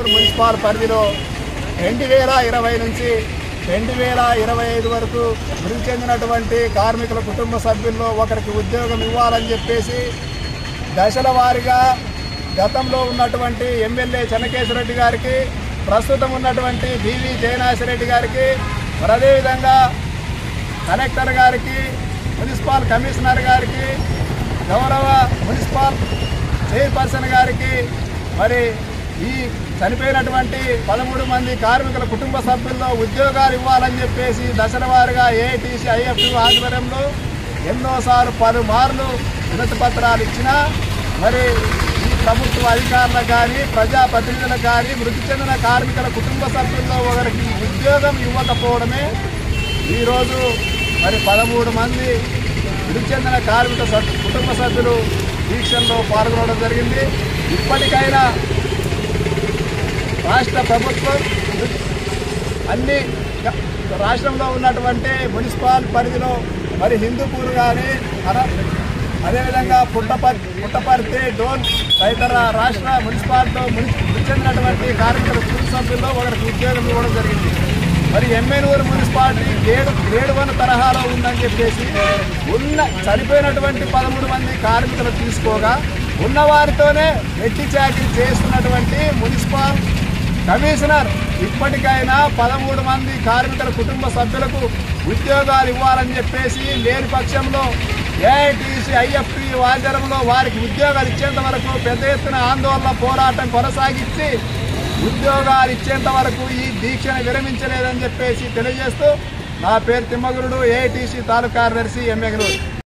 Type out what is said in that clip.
Municipal పరిధిలో 2020 నుంచి 2025 వరకు మృతి చెందినటువంటి కార్మికుల కుటుంబ సభ్యుల్లో ఒకరికి ఉద్యోగం ఇవ్వాలని చెప్పేసి దశల వారీగా గతంలో ఉన్నటువంటి ఎమ్మెల్యే చెన్నకేశ్వరరెడ్డి గారికి, ప్రస్తుతం ఉన్నటువంటి బివి జయనాథరెడ్డి గారికి, అదేవిధంగా కలెక్టర్ గారికి, మున్సిపల్ కమిషనర్ గారికి, గౌరవ మున్సిపల్ చైర్పర్సన్ గారికి, మరి ఈ చనిపోయినటువంటి 13 మంది కార్మికుల కుటుంబ సభ్యుల్లో ఉద్యోగాలు ఇవ్వాలని చెప్పేసి దశల వారీగా ఏఐటీసీ ఐఎఫ్టీ ఆధ్వర్యంలో ఎన్నోసార్లు పలుమార్లు వినతి పత్రాలు ఇచ్చినా మరి ఈ ప్రభుత్వ అధికారులకు కానీ ప్రజాప్రతినిధులకు కానీ మృతి చెందిన కార్మికుల కుటుంబ సభ్యుల్లో ఒకరికి ఉద్యోగం ఇవ్వకపోవడమే ఈరోజు మరి 13 మంది మృతి చెందిన కార్మిక కుటుంబ సభ్యులు దీక్షల్లో పాల్గొనడం జరిగింది. ఇప్పటికైనా రాష్ట్ర ప్రభుత్వం అన్ని రాష్ట్రంలో ఉన్నటువంటి మున్సిపల్ పరిధిలో మరి హిందూపూర్ కానీ అదేవిధంగా పుట్టపర్తి, డోన్ తదితర రాష్ట్ర మున్సిపాలిటీలో మృతి చెందినటువంటి కార్మికుల కుటుంబ సభ్యుల్లో ఒకరికి ఉద్యోగం ఇవ్వడం జరిగింది. మరి ఎమ్మెనూరు మున్సిపాలిటీ గ్రేడ్ 1 తరహాలో ఉందని చెప్పేసి చనిపోయినటువంటి 13 మంది కార్మికులు తీసుకోగా ఉన్నవారితోనే వెట్టి చాకిరీ చేస్తున్నటువంటి మున్సిపల్ కమిషనర్ ఇప్పటికైనా 13 మంది కార్మికుల కుటుంబ సభ్యులకు ఉద్యోగాలు ఇవ్వాలని చెప్పేసి లేని పక్షంలో ఏఐటీసీ ఐఎఫ్టీ ఆధ్వర్యంలో వారికి ఉద్యోగాలు ఇచ్చేంత వరకు పెద్ద ఎత్తున ఆందోళన పోరాటం కొనసాగించి ఉద్యోగాలు ఇచ్చేంత వరకు ఈ దీక్షను విరమించలేదని చెప్పేసి తెలియజేస్తూ నా పేరు తిమ్మగురుడు, ఏఐటీసీ తాలూకా కార్యదర్శి, ఎమ్మెగనూరు.